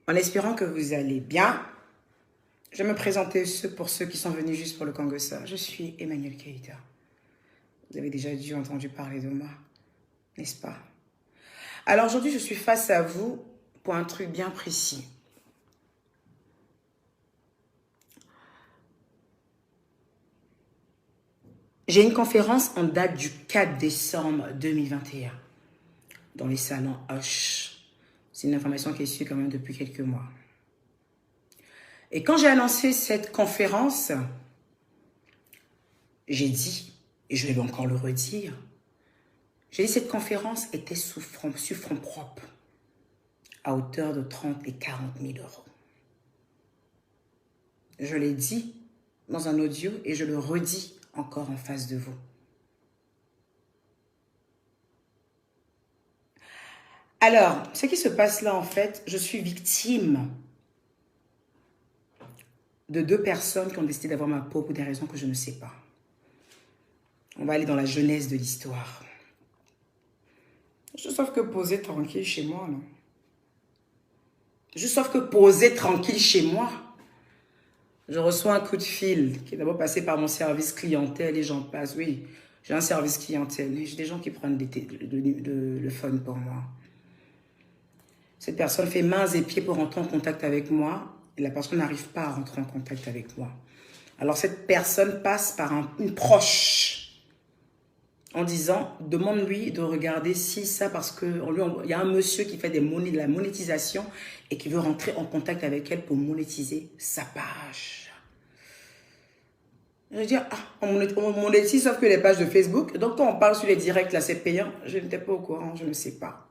En espérant que vous allez bien, je vais me présenter pour ceux qui sont venus juste pour le Congossa. Je suis Emmanuel Keïta. Vous avez déjà dû entendu parler de moi, n'est-ce pas? Alors aujourd'hui, je suis face à vous pour un truc bien précis. J'ai une conférence en date du 4 décembre 2021 dans les salons Hoche. C'est une information qui est suivie quand même depuis quelques mois. Et quand j'ai annoncé cette conférence, j'ai dit, et je vais encore le redire, j'ai dit que cette conférence était sur fonds propres, à hauteur de 30 et 40 000 euros. Je l'ai dit dans un audio et je le redis encore en face de vous. Alors, ce qui se passe là, en fait, je suis victime de deux personnes qui ont décidé d'avoir ma peau pour des raisons que je ne sais pas. On va aller dans la genèse de l'histoire. Je sauf que poser tranquille chez moi, non? Je sauf que poser tranquille chez moi. Je reçois un coup de fil qui est d'abord passé par mon service clientèle et j'en passe. Oui, j'ai un service clientèle. J'ai des gens qui prennent le phone pour moi. Cette personne fait mains et pieds pour rentrer en contact avec moi et la personne n'arrive pas à rentrer en contact avec moi. Alors cette personne passe par une proche en disant, demande-lui de regarder si ça, parce qu'il y a un monsieur qui fait de la monétisation et qui veut rentrer en contact avec elle pour monétiser sa page. Je dis, on monétise sauf que les pages de Facebook. Donc quand on parle sur les directs, là c'est payant. Je n'étais pas au courant, je ne sais pas.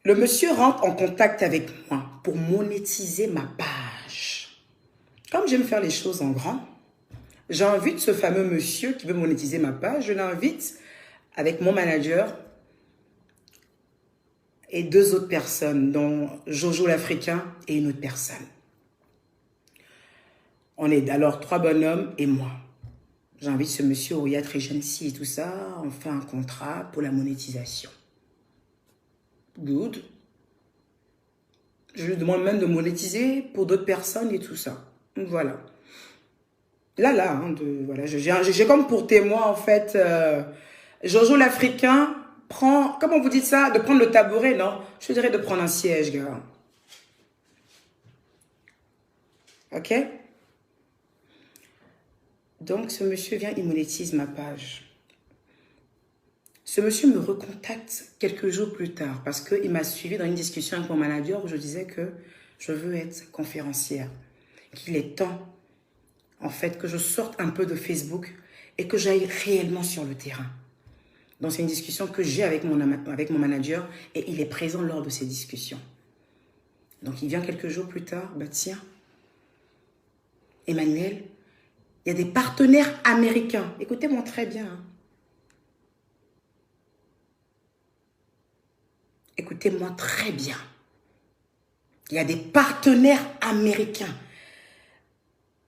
Le monsieur rentre en contact avec moi pour monétiser ma page. Comme j'aime faire les choses en grand, j'invite ce fameux monsieur qui veut monétiser ma page, je l'invite avec mon manager et deux autres personnes, dont Jojo l'Africain et une autre personne. On est alors 3 bonhommes et moi. J'invite ce monsieur au Yacht Regency et tout ça, on fait un contrat pour la monétisation. Good. Je lui demande même de monétiser pour d'autres personnes et tout ça. Voilà. Là, voilà, j'ai comme pour témoin, en fait, Jojo l'Africain prend, comment vous dites ça, de prendre le tabouret, non? Je dirais de prendre un siège, gars. Ok? Donc, ce monsieur vient, il monétise ma page. Ce monsieur me recontacte quelques jours plus tard parce qu'il m'a suivi dans une discussion avec mon manager où je disais que je veux être conférencière, qu'il est temps, en fait, que je sorte un peu de Facebook et que j'aille réellement sur le terrain. Donc, c'est une discussion que j'ai avec mon manager et il est présent lors de ces discussions. Donc, il vient quelques jours plus tard, bah tiens, Emmanuel, il y a des partenaires américains. Écoutez-moi très bien. Hein. Écoutez-moi très bien. Il y a des partenaires américains.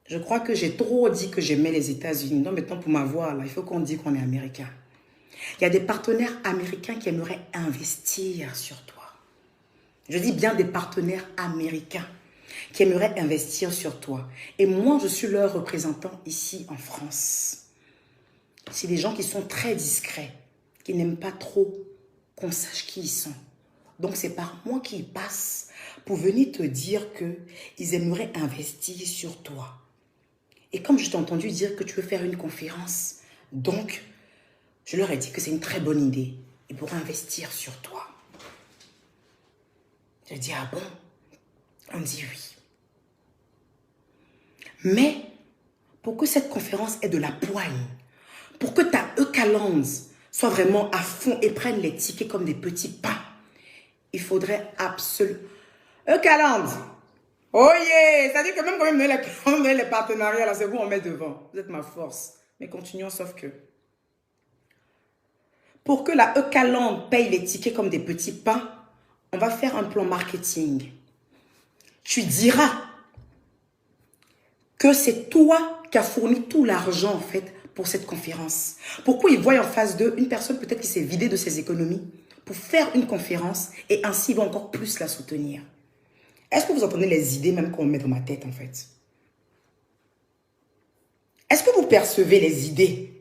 Je crois que j'ai trop dit que j'aimais les États-Unis. Non, maintenant pour m'avoir, là, il faut qu'on dise qu'on est américain. Il y a des partenaires américains qui aimeraient investir sur toi. Je dis bien des partenaires américains qui aimeraient investir sur toi. Et moi, je suis leur représentant ici en France. C'est des gens qui sont très discrets, qui n'aiment pas trop qu'on sache qui ils sont. Donc, c'est par moi qu'ils passent pour venir te dire qu'ils aimeraient investir sur toi. Et comme je t'ai entendu dire que tu veux faire une conférence, donc, je leur ai dit que c'est une très bonne idée. Ils pourraient investir sur toi. J'ai dit, ah bon? On dit oui. Mais, pour que cette conférence ait de la poigne, pour que ta Eucalands soit vraiment à fond et prenne les tickets comme des petits pains, il faudrait absolument... Eucalands! Oh yeah! C'est-à-dire que même quand on met les partenariats, là, c'est vous, on met devant. Vous êtes ma force. Mais continuons, sauf que... Pour que la Eucalands paye les tickets comme des petits pains, on va faire un plan marketing. Tu diras que c'est toi qui as fourni tout l'argent, en fait, pour cette conférence. Pourquoi ils voient en face d'eux une personne peut-être qui s'est vidée de ses économies pour faire une conférence et ainsi ils vont encore plus la soutenir. Est-ce que vous entendez les idées même qu'on met dans ma tête en fait? Est-ce que vous percevez les idées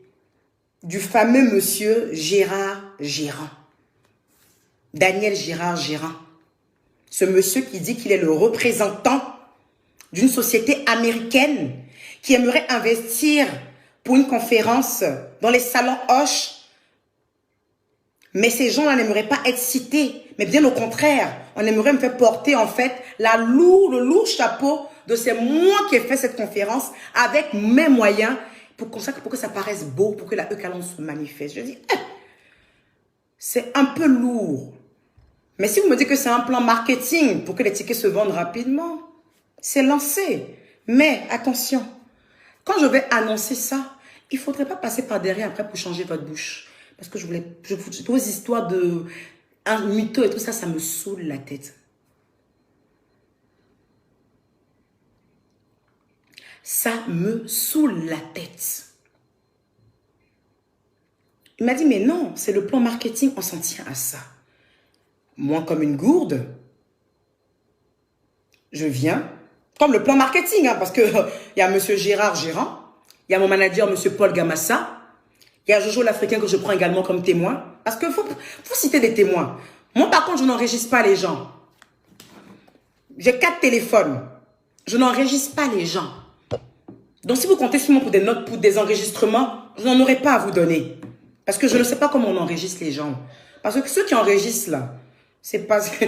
du fameux monsieur Gérard Gérard? Daniel Gérard Gérard. Ce monsieur qui dit qu'il est le représentant d'une société américaine qui aimerait investir pour une conférence dans les salons Hoche. Mais ces gens-là n'aimeraient pas être cités. Mais bien au contraire, on aimerait me faire porter en fait le lourd chapeau de c'est moi qui ai fait cette conférence avec mes moyens pour que ça paraisse beau, pour que la Eucalyptus se manifeste. Je dis, c'est un peu lourd. Mais si vous me dites que c'est un plan marketing pour que les tickets se vendent rapidement, c'est lancé. Mais attention, quand je vais annoncer ça, il ne faudrait pas passer par derrière après pour changer votre bouche. Parce que vos histoires de un mytho et tout ça, ça me saoule la tête. Ça me saoule la tête. Il m'a dit, mais non, c'est le plan marketing, on s'en tient à ça. Moi, comme une gourde, je viens, comme le plan marketing, hein, parce qu'il y a M. Gérard Gérard, il y a mon manager, M. Paul Gamassa, il y a Jojo l'Africain que je prends également comme témoin, parce qu'il faut citer des témoins. Moi, par contre, je n'enregistre pas les gens. J'ai 4 téléphones. Je n'enregistre pas les gens. Donc, si vous comptez sur moi pour des notes, pour des enregistrements, je n'en aurai pas à vous donner. Parce que je ne sais pas comment on enregistre les gens. Parce que ceux qui enregistrent là, c'est parce que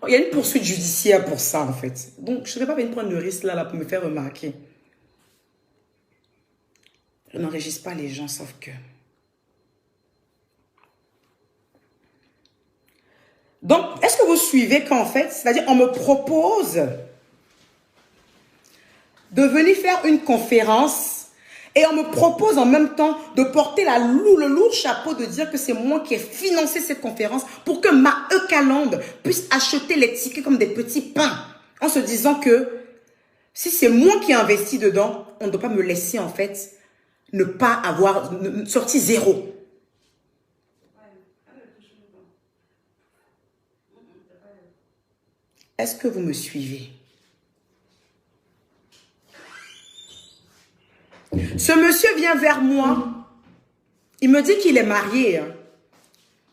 il y a une poursuite judiciaire pour ça en fait. Donc, je ne vais pas venir prendre le risque là pour me faire remarquer. Je n'enregistre pas les gens, sauf que... Donc, est-ce que vous suivez qu'en fait, c'est-à-dire on me propose de venir faire une conférence et on me propose en même temps de porter le lourd chapeau de dire que c'est moi qui ai financé cette conférence pour que ma Eucalyptus puisse acheter les tickets comme des petits pains en se disant que si c'est moi qui ai investi dedans, on ne doit pas me laisser en fait ne pas avoir sorti zéro. Est-ce que vous me suivez? Ce monsieur vient vers moi. Il me dit qu'il est marié. Hein.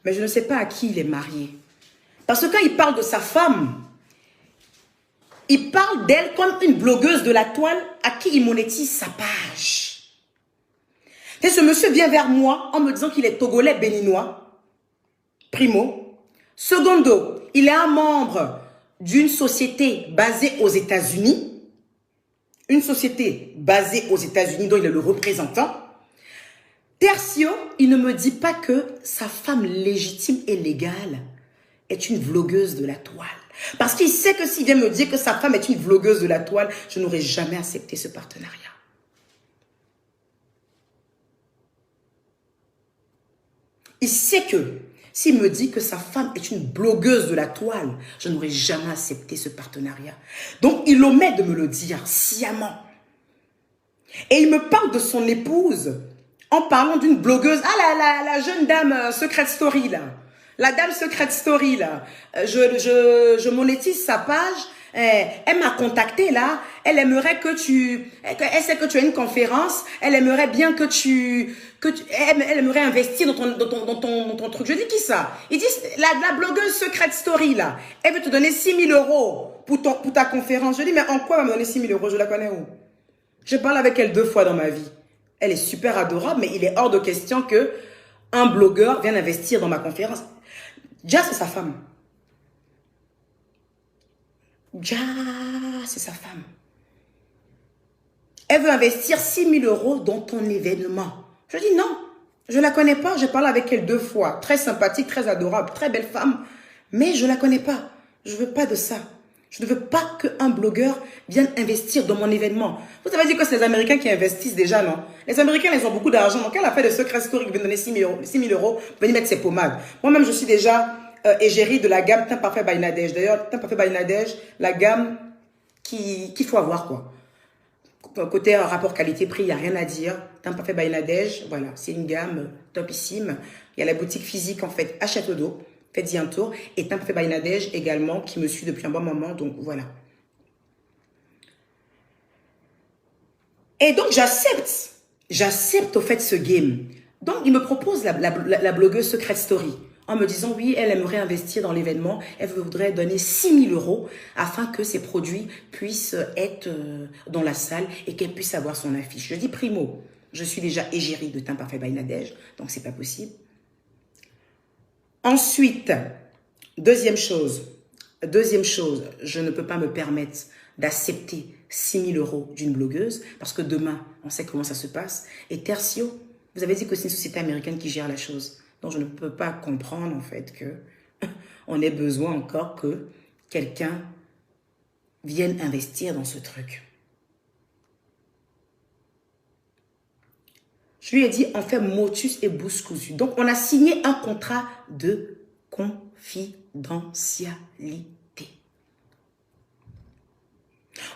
Mais je ne sais pas à qui il est marié. Parce que quand il parle de sa femme, il parle d'elle comme une blogueuse de la toile à qui il monétise sa page. Et ce monsieur vient vers moi en me disant qu'il est togolais béninois. Primo. Secondo, il est un membre d'une société basée aux États-Unis. Une société basée aux États-Unis dont il est le représentant. Tertio, il ne me dit pas que sa femme légitime et légale est une vlogueuse de la toile. Parce qu'il sait que s'il vient me dire que sa femme est une vlogueuse de la toile, je n'aurais jamais accepté ce partenariat. Il sait que s'il me dit que sa femme est une blogueuse de la toile, je n'aurais jamais accepté ce partenariat. Donc, il omet de me le dire sciemment. Et il me parle de son épouse en parlant d'une blogueuse. Ah, la jeune dame Secret Story, là. La dame Secret Story, là. Je monétise sa page. Elle m'a contacté, là. Elle aimerait que elle sait que tu as une conférence. Elle aimerait bien elle aimerait investir dans ton truc. Je dis qui ça? Il dit la blogueuse Secret Story là. Elle veut te donner 6 000 € pour ta conférence. Je dis mais en quoi elle va me donner 6 000 €? Je la connais où? Je parle avec elle 2 fois dans ma vie. Elle est super adorable, mais il est hors de question que un blogueur vienne investir dans ma conférence. Déjà c'est sa femme. Déjà c'est sa femme. Elle veut investir 6 000 € dans ton événement. Je dis non, je ne la connais pas. J'ai parlé avec elle 2 fois. Très sympathique, très adorable, très belle femme. Mais je ne la connais pas. Je ne veux pas de ça. Je ne veux pas qu'un blogueur vienne investir dans mon événement. Vous avez dit que c'est les Américains qui investissent déjà, non? Les Américains, ils ont beaucoup d'argent. Donc, elle a fait de Secret Story qui veut donner 6 000 € pour venir mettre ses pommades. Moi-même, je suis déjà égérie de la gamme Teint Parfait by Nadège. D'ailleurs, Teint Parfait by Nadège, la gamme qu'il faut avoir, quoi. Côté rapport qualité-prix, il n'y a rien à dire. Teint Parfait by Nadège, voilà, c'est une gamme topissime. Il y a la boutique physique, en fait, à Château d'Eau. Faites-y un tour. Et Teint Parfait by Nadège également, qui me suit depuis un bon moment. Donc, voilà. Et donc, j'accepte. J'accepte au fait ce game. Donc, il me propose la blogueuse Secret Story. En me disant, oui, elle aimerait investir dans l'événement. Elle voudrait donner 6 000 € afin que ses produits puissent être dans la salle et qu'elle puisse avoir son affiche. Je dis primo, je suis déjà égérie de Teint Parfait by Nadège, donc c'est pas possible. Ensuite, deuxième chose, je ne peux pas me permettre d'accepter 6 000 € d'une blogueuse parce que demain, on sait comment ça se passe. Et tertio, vous avez dit que c'est une société américaine qui gère la chose. Donc, je ne peux pas comprendre, en fait, que on ait besoin encore que quelqu'un vienne investir dans ce truc. Je lui ai dit, on fait motus et bouche cousue. Donc, on a signé un contrat de confidentialité.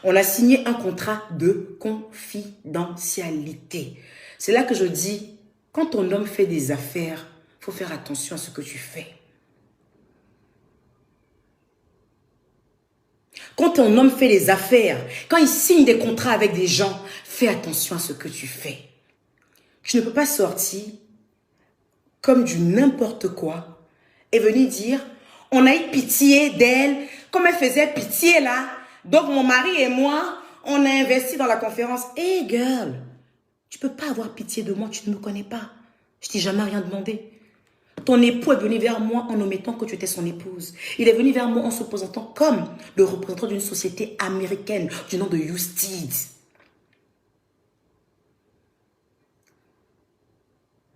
On a signé un contrat de confidentialité. C'est là que je dis, quand ton homme fait des affaires, il faut faire attention à ce que tu fais. Quand ton homme fait des affaires, quand il signe des contrats avec des gens, fais attention à ce que tu fais. Tu ne peux pas sortir comme du n'importe quoi et venir dire, on a eu pitié d'elle, comme elle faisait pitié là. Donc mon mari et moi, on a investi dans la conférence. Hey girl, tu ne peux pas avoir pitié de moi, tu ne me connais pas. Je t'ai jamais rien demandé. Ton époux est venu vers moi en omettant que tu étais son épouse. Il est venu vers moi en se présentant comme le représentant d'une société américaine du nom de Usted.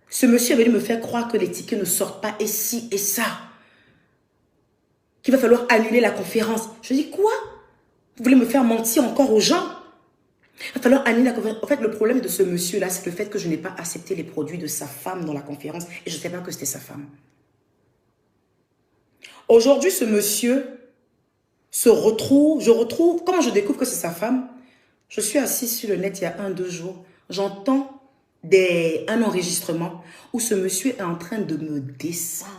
Ce monsieur est venu me faire croire que les tickets ne sortent pas et ci et ça. Qu'il va falloir annuler la conférence. Je dis quoi? Vous voulez me faire mentir encore aux gens? Il va falloir annuler la conférence. En fait, le problème de ce monsieur-là, c'est le fait que je n'ai pas accepté les produits de sa femme dans la conférence et je ne savais pas que c'était sa femme. Aujourd'hui, ce monsieur se retrouve, comment je découvre que c'est sa femme? Je suis assise sur le net il y a 1-2 jours. J'entends un enregistrement où ce monsieur est en train de me descendre.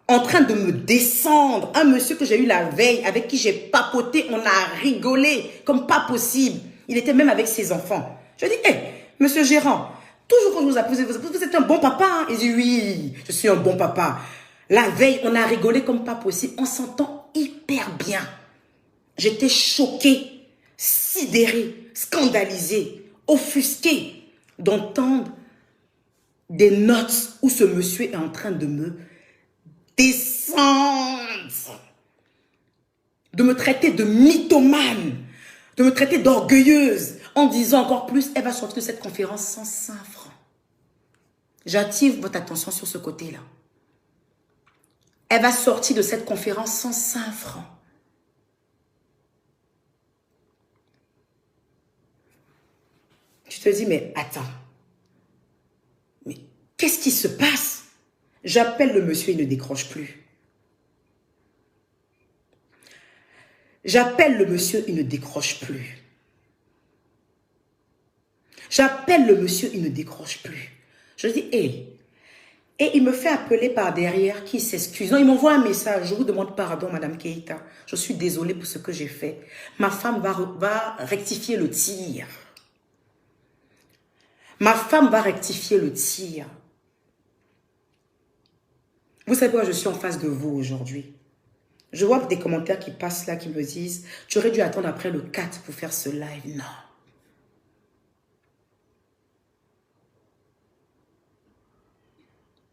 En train de me descendre. Un monsieur que j'ai eu la veille, avec qui j'ai papoté, on a rigolé comme pas possible. Il était même avec ses enfants. Je dis, hé, monsieur gérant, toujours quand je vous appelle, vous êtes un bon papa, hein? Il dit, oui, je suis un bon papa. La veille, on a rigolé comme pas possible. On s'entend hyper bien. J'étais choquée, sidérée, scandalisée, offusquée d'entendre des notes où ce monsieur est en train de me descendre, de me traiter de mythomane, de me traiter d'orgueilleuse, en disant encore plus, elle va sortir de cette conférence sans 5 francs. J'attire votre attention sur ce côté-là. Elle va sortir de cette conférence sans 5 francs. Tu te dis, mais attends, mais qu'est-ce qui se passe? J'appelle le monsieur, il ne décroche plus. J'appelle le monsieur, il ne décroche plus. J'appelle le monsieur, il ne décroche plus. Je dis, hé. Et il me fait appeler par derrière, qui s'excuse. Non, il m'envoie un message. Je vous demande pardon, Madame Keita. Je suis désolée pour ce que j'ai fait. Ma femme va rectifier le tir. Ma femme va rectifier le tir. Vous savez pourquoi je suis en face de vous aujourd'hui? Je vois des commentaires qui passent là, qui me disent, tu aurais dû attendre après le 4 pour faire ce live. Non.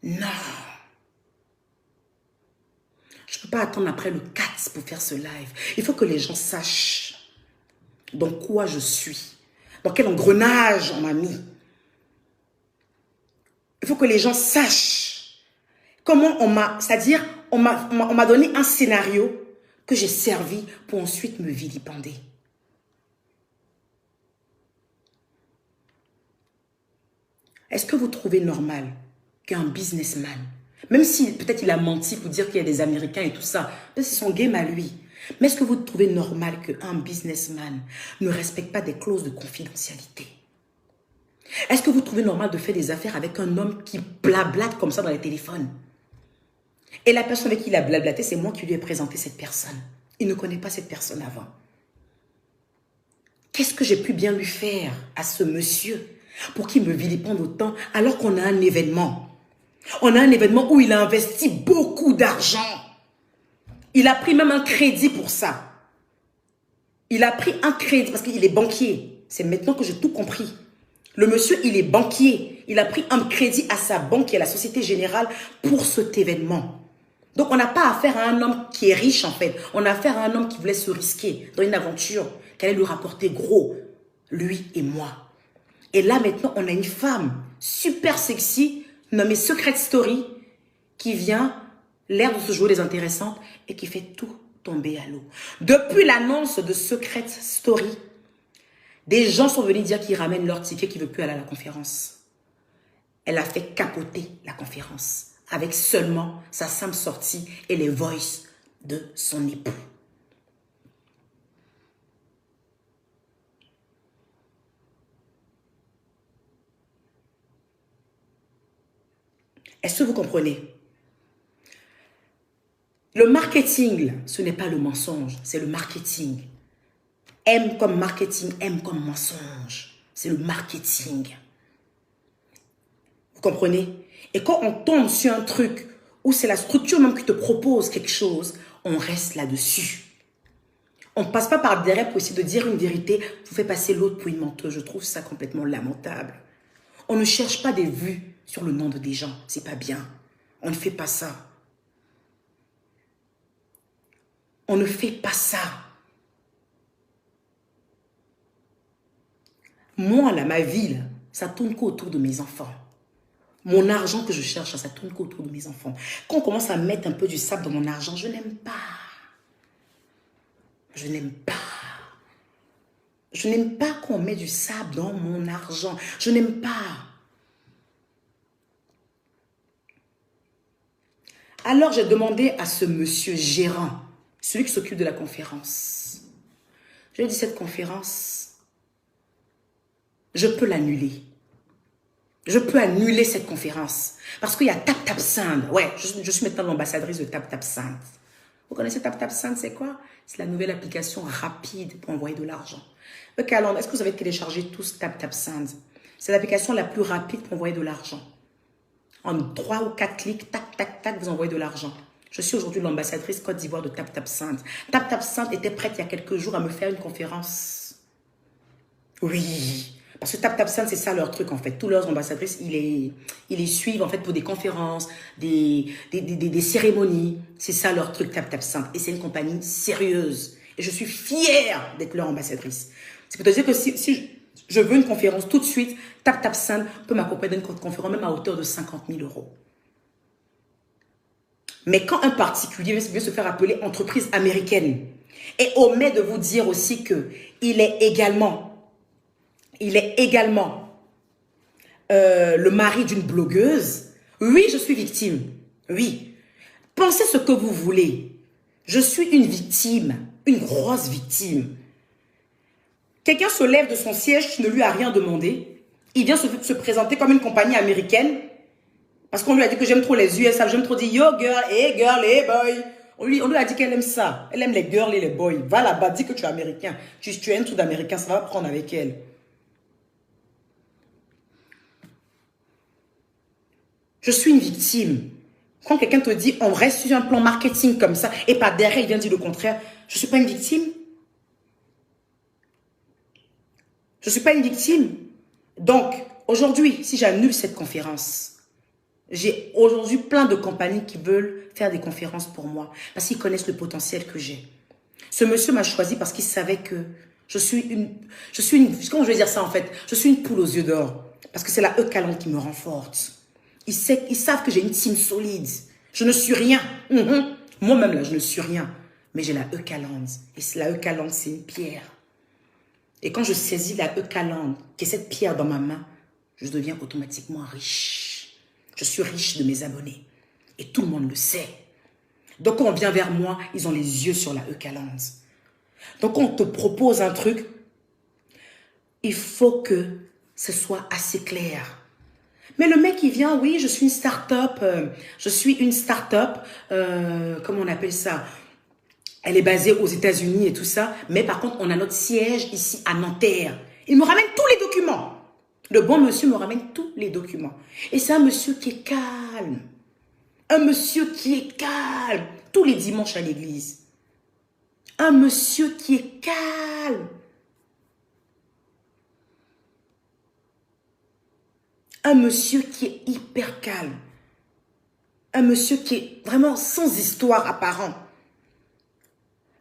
Non. Je ne peux pas attendre après le 4 pour faire ce live. Il faut que les gens sachent dans quoi je suis. Dans quel engrenage on m'a mis. Il faut que les gens sachent comment on m'a... C'est-à-dire, on m'a donné un scénario que j'ai servi pour ensuite me vilipender. Est-ce que vous trouvez normal qu'un businessman, même si peut-être il a menti pour dire qu'il y a des Américains et tout ça, c'est son game à lui, mais est-ce que vous trouvez normal qu'un businessman ne respecte pas des clauses de confidentialité? Est-ce que vous trouvez normal de faire des affaires avec un homme qui blablate comme ça dans les téléphones? Et la personne avec qui il a blablaté, c'est moi qui lui ai présenté cette personne. Il ne connaît pas cette personne avant. Qu'est-ce que j'ai pu bien lui faire à ce monsieur pour qu'il me vilipende autant alors qu'on a un événement? On a un événement où il a investi beaucoup d'argent. Il a pris même un crédit pour ça. Il a pris un crédit parce qu'il est banquier. C'est maintenant que j'ai tout compris. Le monsieur, il est banquier. Il a pris un crédit à sa banque et à la Société Générale pour cet événement. Donc, on n'a pas affaire à un homme qui est riche, en fait. On a affaire à un homme qui voulait se risquer dans une aventure qui allait lui rapporter gros, lui et moi. Et là, maintenant, on a une femme super sexy, nommée Secret Story, qui vient, l'air de se jouer des intéressantes, et qui fait tout tomber à l'eau. Depuis l'annonce de Secret Story, des gens sont venus dire qu'ils ramènent leur ticket, qu'ils ne veulent plus aller à la conférence. Elle a fait capoter la conférence avec seulement sa simple sortie et les voices de son époux. Est-ce que vous comprenez? Le marketing, ce n'est pas le mensonge, c'est le marketing. M comme marketing, M comme mensonge. C'est le marketing. Vous comprenez? Et quand on tombe sur un truc où c'est la structure même qui te propose quelque chose, on reste là-dessus. On ne passe pas par derrière pour essayer de dire une vérité, vous faites passer l'autre pour une menteuse. Je trouve ça complètement lamentable. On ne cherche pas des vues sur le nom de des gens. C'est pas bien. On ne fait pas ça. On ne fait pas ça. Moi, là, ma vie, là, ça tourne qu'autour de mes enfants. Mon argent que je cherche, ça tourne qu'autour de mes enfants. Quand on commence à mettre un peu du sable dans mon argent, je n'aime pas. Je n'aime pas. Je n'aime pas qu'on mette du sable dans mon argent. Je n'aime pas. Alors, j'ai demandé à ce monsieur gérant, celui qui s'occupe de la conférence. Je lui ai dit, cette conférence, je peux l'annuler. Je peux annuler cette conférence. Parce qu'il y a TapTapSend. Ouais, je suis maintenant l'ambassadrice de TapTapSend. Vous connaissez TapTapSend, c'est quoi? C'est la nouvelle application rapide pour envoyer de l'argent. Calendrier, est-ce que vous avez téléchargé tous TapTapSend? C'est l'application la plus rapide pour envoyer de l'argent. En 3 ou 4 clics, tac, tac, tac, vous envoyez de l'argent. Je suis aujourd'hui l'ambassadrice Côte d'Ivoire de TapTapSend. TapTapSend était prête il y a quelques jours à me faire une conférence. Oui. Parce que TapTapSend, c'est ça leur truc en fait. Tous leurs ambassadrices, ils les suivent en fait pour des conférences, des cérémonies. C'est ça leur truc TapTapSend. Et c'est une compagnie sérieuse. Et je suis fière d'être leur ambassadrice. C'est pour te dire que si je veux une conférence tout de suite, TapTapSend peut m'accompagner d'une conférence même à hauteur de 50 000 €. Mais quand un particulier veut se faire appeler entreprise américaine et omet de vous dire aussi que il est également le mari d'une blogueuse. Oui, je suis victime. Oui. Pensez ce que vous voulez. Je suis une victime. Une grosse victime. Quelqu'un se lève de son siège qui ne lui a rien demandé. Il vient se présenter comme une compagnie américaine. Parce qu'on lui a dit que j'aime trop les USA. J'aime trop dire yo girl, hey boy. On lui a dit qu'elle aime ça. Elle aime les girls et les boys. Va là-bas, dis que tu es américain. Tu es un truc d'américain, ça va prendre avec elle. Je suis une victime. Quand quelqu'un te dit, on reste sur un plan marketing comme ça, et par derrière, il vient dire le contraire, je ne suis pas une victime. Je ne suis pas une victime. Donc, aujourd'hui, si j'annule cette conférence, j'ai aujourd'hui plein de compagnies qui veulent faire des conférences pour moi, parce qu'ils connaissent le potentiel que j'ai. Ce monsieur m'a choisi parce qu'il savait que je suis une, comment je vais dire ça en fait? Je suis une poule aux yeux d'or, parce que c'est la E-Calendrier qui me renforce. Ils savent que j'ai une team solide. Je ne suis rien. Moi-même, là, je ne suis rien. Mais j'ai la E-Calendrier. Et la E-Calendrier, c'est une pierre. Et quand je saisis la E-Calendrier, qui est cette pierre dans ma main, je deviens automatiquement riche. Je suis riche de mes abonnés. Et tout le monde le sait. Donc, quand on vient vers moi, ils ont les yeux sur la E-Calendrier. Donc, quand on te propose un truc, il faut que ce soit assez clair. Mais le mec, il vient, oui, je suis une start-up, comment on appelle ça? Elle est basée aux États-Unis et tout ça, mais par contre, on a notre siège ici à Nanterre. Il me ramène tous les documents. Le bon monsieur me ramène tous les documents. Et c'est un monsieur qui est calme. Un monsieur qui est calme. Tous les dimanches à l'église. Un monsieur qui est calme. Un monsieur qui est hyper calme. Un monsieur qui est vraiment sans histoire apparente.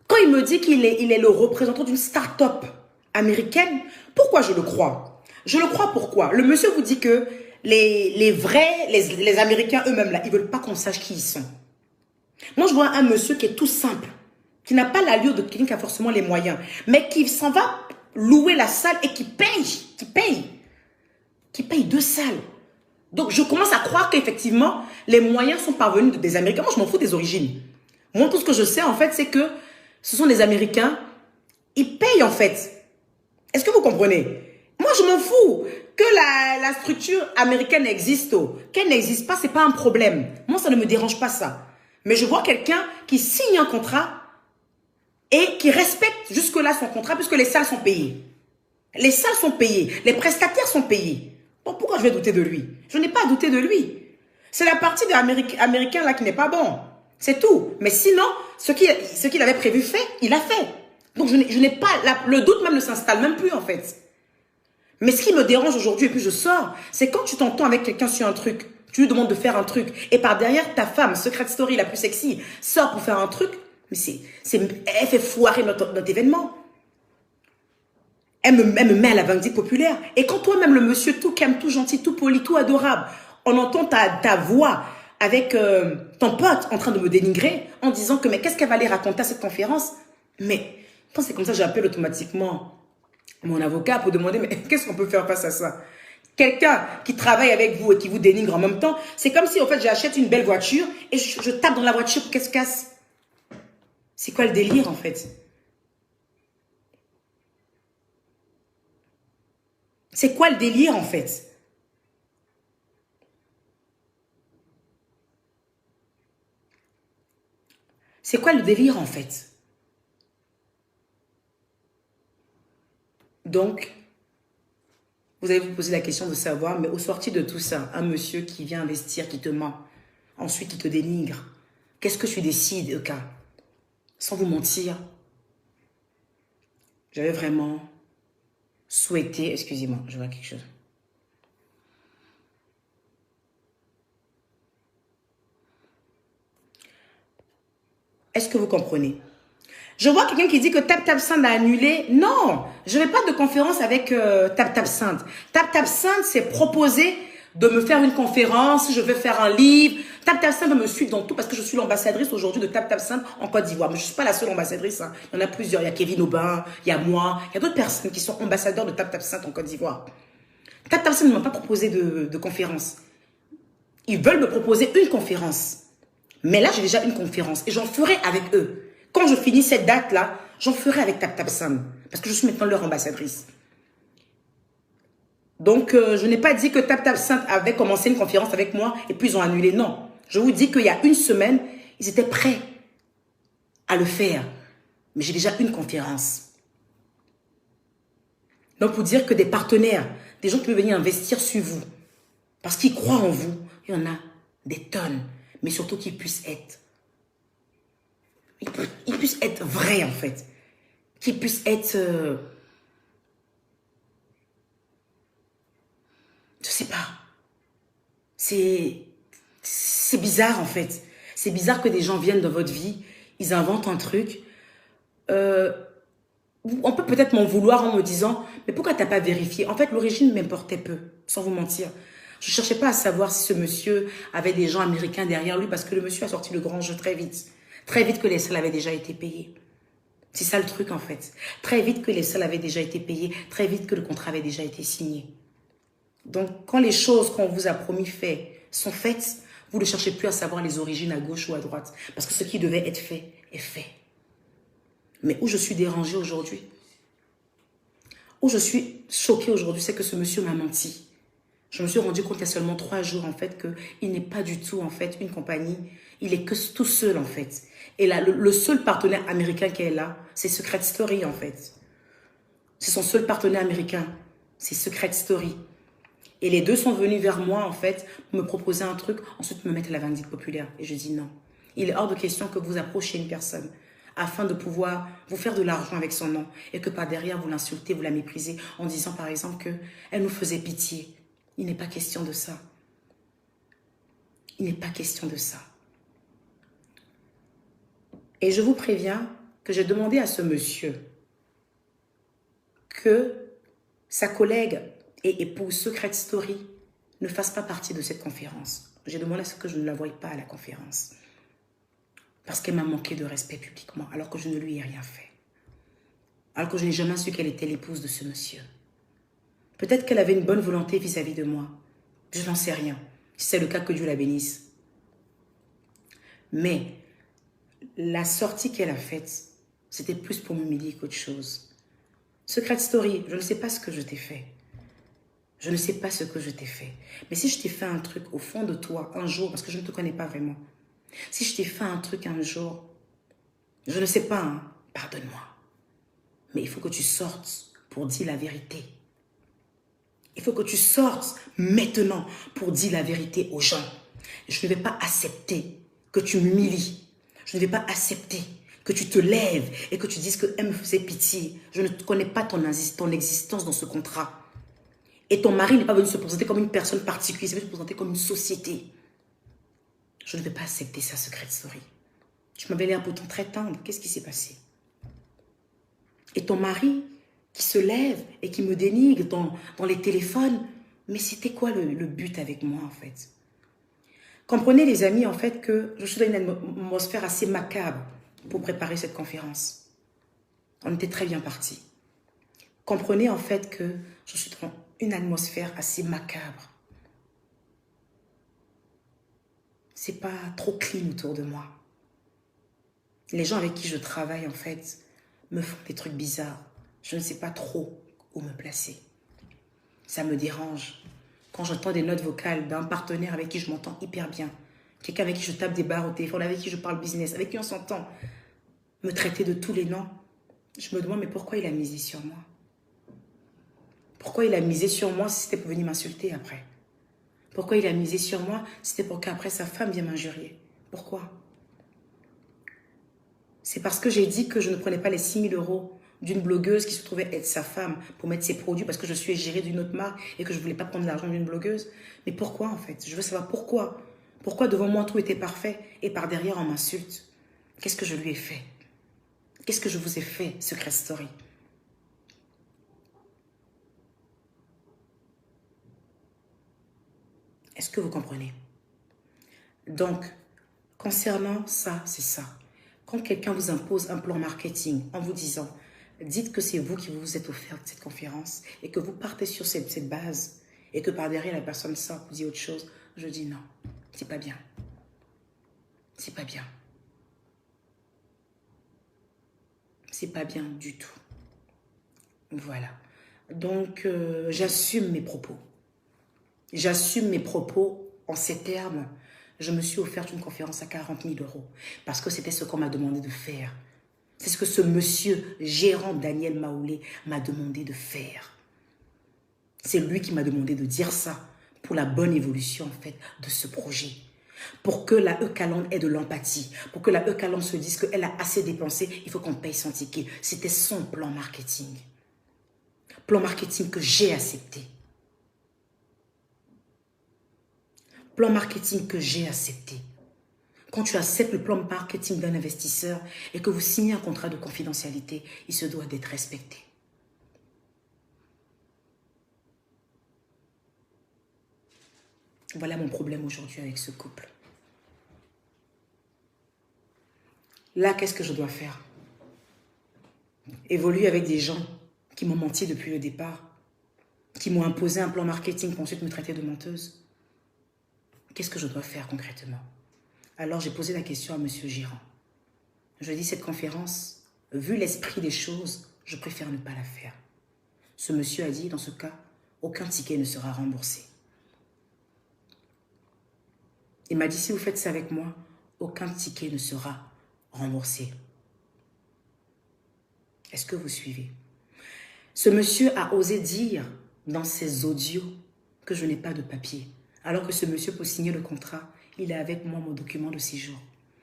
Quand il me dit qu'il est le représentant d'une start-up américaine, pourquoi je le crois? Je le crois pourquoi? Le monsieur vous dit que les Américains eux-mêmes, là, ils ne veulent pas qu'on sache qui ils sont. Moi, je vois un monsieur qui est tout simple, qui n'a pas l'allure de quelqu'un qui a forcément les moyens, mais qui s'en va louer la salle et qui paye 2 salles. Donc, je commence à croire qu'effectivement, les moyens sont parvenus des Américains. Moi, je m'en fous des origines. Moi, tout ce que je sais, en fait, c'est que ce sont des Américains. Ils payent, en fait. Est-ce que vous comprenez? Moi, je m'en fous. Que la structure américaine existe, qu'elle n'existe pas, c'est pas un problème. Moi, ça ne me dérange pas, ça. Mais je vois quelqu'un qui signe un contrat et qui respecte jusque-là son contrat puisque les salles sont payées. Les salles sont payées. Les prestataires sont payés. Donc, pourquoi je vais douter de lui? Je n'ai pas à douter de lui. C'est la partie des Américains là qui n'est pas bon. C'est tout. Mais sinon, ce qu'il avait prévu fait, il a fait. Donc, je n'ai pas... le doute même ne s'installe même plus, en fait. Mais ce qui me dérange aujourd'hui, et puis je sors, c'est quand tu t'entends avec quelqu'un sur un truc, tu lui demandes de faire un truc, et par derrière, ta femme, secret story la plus sexy, sort pour faire un truc, mais elle fait foirer notre événement. Elle me met à la vindicte populaire. Et quand toi-même, le monsieur tout calme, tout gentil, tout poli, tout adorable, on entend ta voix avec ton pote en train de me dénigrer, en disant que mais qu'est-ce qu'elle va aller raconter à cette conférence? Mais quand c'est comme ça, j'appelle automatiquement mon avocat pour demander mais qu'est-ce qu'on peut faire face à ça? Quelqu'un qui travaille avec vous et qui vous dénigre en même temps, c'est comme si en fait j'achète une belle voiture et je tape dans la voiture pour qu'elle se casse. C'est quoi le délire en fait? C'est quoi le délire en fait? C'est quoi le délire en fait? Donc, vous allez vous poser la question de savoir, mais au sorti de tout ça, un monsieur qui vient investir, qui te ment, ensuite qui te dénigre, qu'est-ce que tu décides, Eka? Sans vous mentir, j'avais vraiment souhaité, excusez-moi, je vois quelque chose. Est-ce que vous comprenez? Je vois quelqu'un qui dit que TapTapSend a annulé. Non, je n'ai pas de conférence avec TapTapSend. TapTapSend s'est proposé de me faire une conférence, je vais faire un livre. TapTapSend me suit dans tout parce que je suis l'ambassadrice aujourd'hui de TapTapSend en Côte d'Ivoire. Mais je ne suis pas la seule ambassadrice. Hein. Il y en a plusieurs. Il y a Kevin Aubin, il y a moi. Il y a d'autres personnes qui sont ambassadeurs de TapTapSend en Côte d'Ivoire. TapTapSend ne m'a pas proposé de conférence. Ils veulent me proposer une conférence. Mais là, j'ai déjà une conférence et j'en ferai avec eux. Quand je finis cette date-là, j'en ferai avec TapTapSend. Parce que je suis maintenant leur ambassadrice. Donc, je n'ai pas dit que TapTapSend avait commencé une conférence avec moi et puis ils ont annulé. Non. Je vous dis qu'il y a une semaine, ils étaient prêts à le faire. Mais j'ai déjà une conférence. Donc, pour dire que des partenaires, des gens qui peuvent venir investir sur vous, parce qu'ils croient en vous, il y en a des tonnes. Mais surtout qu'ils puissent être. Ils puissent être vrais, en fait. Qu'ils puissent être... je sais pas. C'est bizarre, en fait. C'est bizarre que des gens viennent dans votre vie, ils inventent un truc. On peut peut-être m'en vouloir en me disant, mais pourquoi t'as pas vérifié? En fait, l'origine m'importait peu, sans vous mentir. Je ne cherchais pas à savoir si ce monsieur avait des gens américains derrière lui parce que le monsieur a sorti le grand jeu très vite. Très vite que les salles avaient déjà été payées. C'est ça le truc en fait. Très vite que les salles avaient déjà été payées. Très vite que le contrat avait déjà été signé. Donc quand les choses qu'on vous a promis sont faites, vous ne cherchez plus à savoir les origines à gauche ou à droite. Parce que ce qui devait être fait est fait. Mais où je suis dérangée aujourd'hui, où je suis choquée aujourd'hui, c'est que ce monsieur m'a menti. Je me suis rendu compte il y a seulement 3 jours, en fait, qu'il n'est pas du tout, en fait, une compagnie. Il est que tout seul, en fait. Et là, le seul partenaire américain qui est là, c'est Secret Story, en fait. C'est son seul partenaire américain. C'est Secret Story. Et les deux sont venus vers moi, en fait, me proposer un truc, ensuite me mettre à la vindicte populaire. Et je dis non. Il est hors de question que vous approchiez une personne afin de pouvoir vous faire de l'argent avec son nom et que par derrière, vous l'insultez, vous la méprisez en disant, par exemple, qu'elle nous faisait pitié. Il n'est pas question de ça. Il n'est pas question de ça. Et je vous préviens que j'ai demandé à ce monsieur que sa collègue et épouse Secret Story ne fasse pas partie de cette conférence. J'ai demandé à ce que je ne la voie pas à la conférence. Parce qu'elle m'a manqué de respect publiquement, alors que je ne lui ai rien fait. Alors que je n'ai jamais su qu'elle était l'épouse de ce monsieur. Peut-être qu'elle avait une bonne volonté vis-à-vis de moi. Je n'en sais rien. Si c'est le cas, que Dieu la bénisse. Mais la sortie qu'elle a faite, c'était plus pour m'humilier qu'autre chose. Secret Story, je ne sais pas ce que je t'ai fait. Je ne sais pas ce que je t'ai fait. Mais si je t'ai fait un truc au fond de toi, un jour, parce que je ne te connais pas vraiment, si je t'ai fait un truc un jour, je ne sais pas, hein, pardonne-moi. Mais il faut que tu sortes pour dire la vérité. Il faut que tu sortes maintenant pour dire la vérité aux gens. Je ne vais pas accepter que tu m'humilies. Je ne vais pas accepter que tu te lèves et que tu dises qu'elle me faisait pitié. Je ne connais pas ton existence dans ce contrat. Et ton mari n'est pas venu se présenter comme une personne particulière, il est venu se présenter comme une société. Je ne vais pas accepter ça, Secret Story. Tu m'avais l'air pourtant très tendre. Qu'est-ce qui s'est passé? Et ton mari qui se lève et qui me dénigre dans les téléphones. Mais c'était quoi le but avec moi, en fait? Comprenez, les amis, en fait, que je suis dans une atmosphère assez macabre pour préparer cette conférence. On était très bien partis. Comprenez, en fait, que je suis dans une atmosphère assez macabre. C'est pas trop clean autour de moi. Les gens avec qui je travaille, en fait, me font des trucs bizarres. Je ne sais pas trop où me placer. Ça me dérange. Quand j'entends des notes vocales d'un partenaire avec qui je m'entends hyper bien, quelqu'un avec qui je tape des barres au téléphone, avec qui je parle business, avec qui on s'entend, me traiter de tous les noms, je me demande, mais pourquoi il a misé sur moi? Pourquoi il a misé sur moi si c'était pour venir m'insulter après? Pourquoi il a misé sur moi si c'était pour qu'après sa femme vienne m'injurier? Pourquoi? C'est parce que j'ai dit que je ne prenais pas les 6 000 € d'une blogueuse qui se trouvait être sa femme pour mettre ses produits parce que je suis gérée d'une autre marque et que je ne voulais pas prendre l'argent d'une blogueuse. Mais pourquoi, en fait? Je veux savoir pourquoi. Pourquoi devant moi tout était parfait et par derrière on m'insulte? Qu'est-ce que je lui ai fait? Qu'est-ce que je vous ai fait, Secret Story? Est-ce que vous comprenez? Donc, concernant ça, c'est ça. Quand quelqu'un vous impose un plan marketing en vous disant, dites que c'est vous qui vous êtes offert cette conférence et que vous partez sur cette base et que par derrière la personne sort vous dit autre chose, je dis non, c'est pas bien. C'est pas bien. C'est pas bien du tout. Voilà. Donc, j'assume mes propos. J'assume mes propos en ces termes. Je me suis offert une conférence à 40 000 € parce que c'était ce qu'on m'a demandé de faire. C'est ce que ce monsieur gérant Daniel Maoulé m'a demandé de faire. C'est lui qui m'a demandé de dire ça pour la bonne évolution en fait de ce projet. Pour que la Eucaland ait de l'empathie, pour que la Eucaland se dise qu'elle a assez dépensé, il faut qu'on paye son ticket. C'était son plan marketing. Plan marketing que j'ai accepté. Plan marketing que j'ai accepté. Quand tu acceptes le plan marketing d'un investisseur et que vous signez un contrat de confidentialité, il se doit d'être respecté. Voilà mon problème aujourd'hui avec ce couple. Là, qu'est-ce que je dois faire? Évoluer avec des gens qui m'ont menti depuis le départ, qui m'ont imposé un plan marketing pour ensuite me traiter de menteuse. Qu'est-ce que je dois faire concrètement? Alors, j'ai posé la question à M. Girand. Je lui ai dit, cette conférence, vu l'esprit des choses, je préfère ne pas la faire. Ce monsieur a dit, dans ce cas, aucun ticket ne sera remboursé. Il m'a dit, si vous faites ça avec moi, aucun ticket ne sera remboursé. Est-ce que vous suivez? Ce monsieur a osé dire dans ses audios que je n'ai pas de papier. Alors que ce monsieur, pour signer le contrat, il a avec moi mon document de séjour.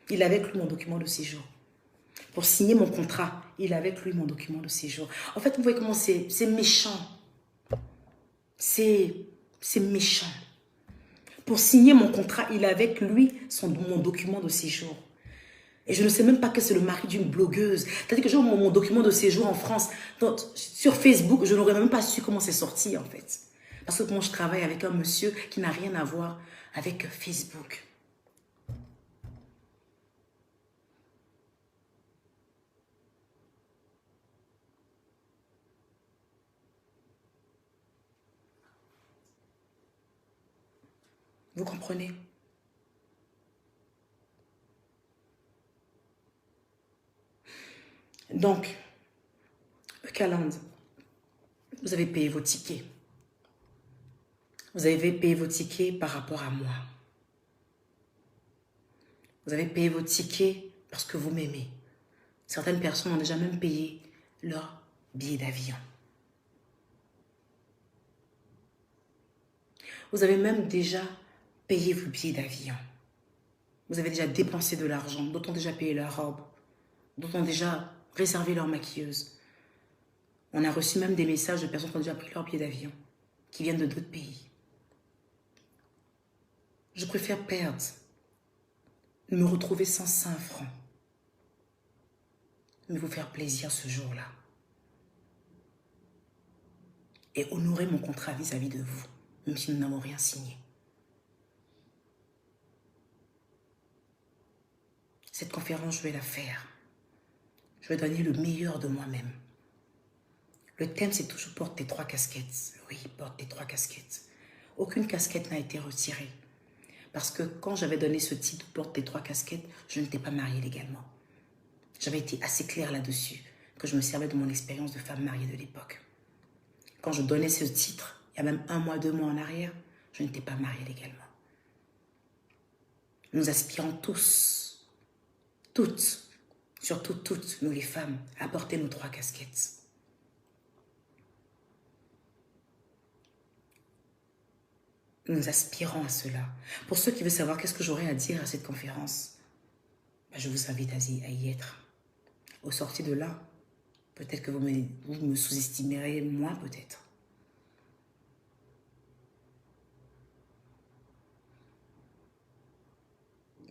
Il a avec lui mon document de séjour. Pour signer mon contrat, il a avec lui mon document de séjour. En fait, vous voyez comment c'est méchant. C'est méchant. Pour signer mon contrat, il a avec lui mon document de séjour. Et je ne sais même pas que c'est le mari d'une blogueuse. C'est-à-dire que j'ai mon document de séjour en France. Donc, sur Facebook, je n'aurais même pas su comment c'est sorti en fait. Parce que moi, je travaille avec un monsieur qui n'a rien à voir avec Facebook. Vous comprenez? Donc, le calendrier, vous avez payé vos tickets. Vous avez payé vos tickets par rapport à moi. Vous avez payé vos tickets parce que vous m'aimez. Certaines personnes ont déjà même payé leur billet d'avion. Vous avez même déjà payé vos billets d'avion. Vous avez déjà dépensé de l'argent. D'autres ont déjà payé leur robe. D'autres ont déjà réservé leur maquilleuse. On a reçu même des messages de personnes qui ont déjà pris leur billet d'avion, qui viennent de d'autres pays. Je préfère perdre, me retrouver sans 5 francs, mais vous faire plaisir ce jour-là. Et honorer mon contrat vis-à-vis de vous, même si nous n'avons rien signé. Cette conférence, je vais la faire. Je vais donner le meilleur de moi-même. Le thème, c'est toujours porte tes 3 casquettes. Oui, porte tes 3 casquettes. Aucune casquette n'a été retirée. Parce que quand j'avais donné ce titre, porte tes 3 casquettes, je n'étais pas mariée légalement. J'avais été assez claire là-dessus, que je me servais de mon expérience de femme mariée de l'époque. Quand je donnais ce titre, il y a même 1 mois, 2 mois en arrière, je n'étais pas mariée légalement. Nous aspirons tous, toutes, surtout toutes, nous les femmes, à porter nos 3 casquettes. Nous aspirons à cela. Pour ceux qui veulent savoir qu'est-ce que j'aurais à dire à cette conférence, je vous invite à y être. Au sorti de là, peut-être que vous me sous-estimerez moins peut-être.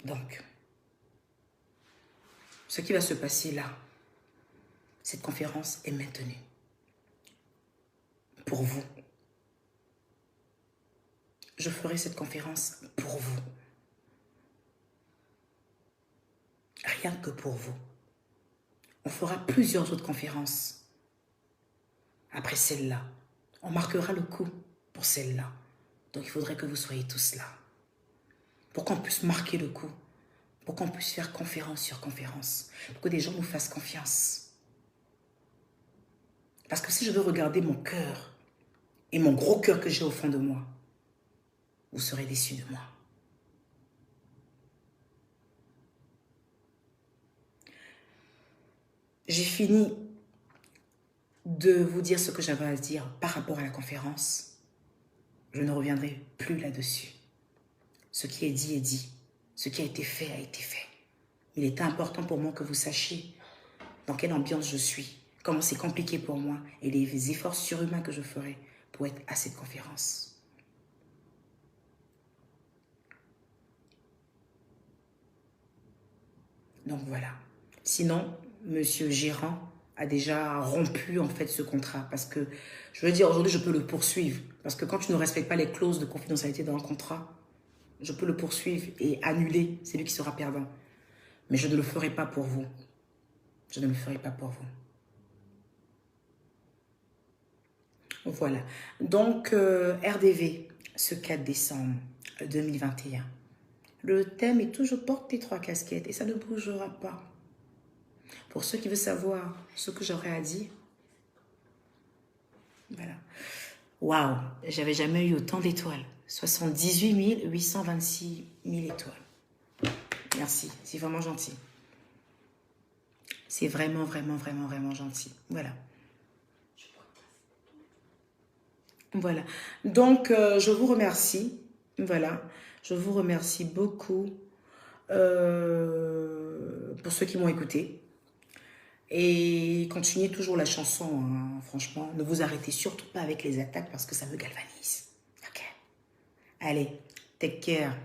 Donc, ce qui va se passer là, cette conférence est maintenue. Pour vous. Je ferai cette conférence pour vous. Rien que pour vous. On fera plusieurs autres conférences. Après celle-là, on marquera le coup pour celle-là. Donc il faudrait que vous soyez tous là. Pour qu'on puisse marquer le coup. Pour qu'on puisse faire conférence sur conférence. Pour que des gens nous fassent confiance. Parce que si je veux regarder mon cœur et mon gros cœur que j'ai au fond de moi, vous serez déçus de moi. J'ai fini de vous dire ce que j'avais à dire par rapport à la conférence. Je ne reviendrai plus là-dessus. Ce qui est dit est dit. Ce qui a été fait a été fait. Il était important pour moi que vous sachiez dans quelle ambiance je suis, comment c'est compliqué pour moi et les efforts surhumains que je ferai pour être à cette conférence. Donc voilà. Sinon, monsieur Gérant a déjà rompu en fait ce contrat parce que, je veux dire, aujourd'hui je peux le poursuivre parce que quand tu ne respectes pas les clauses de confidentialité dans un contrat, je peux le poursuivre et annuler, c'est lui qui sera perdant. Mais je ne le ferai pas pour vous. Je ne le ferai pas pour vous. Voilà. Donc, RDV, ce 4 décembre 2021. Le thème est toujours porte tes 3 casquettes et ça ne bougera pas. Pour ceux qui veulent savoir ce que j'aurais à dire, voilà. Waouh, j'avais jamais eu autant d'étoiles. 78 826 1000 étoiles. Merci, c'est vraiment gentil. C'est vraiment, vraiment, vraiment, vraiment gentil. Voilà. Voilà. Donc, je vous remercie. Voilà. Je vous remercie beaucoup pour ceux qui m'ont écouté. Et continuez toujours la chanson, hein, franchement. Ne vous arrêtez surtout pas avec les attaques parce que ça me galvanise. Ok. Allez, take care.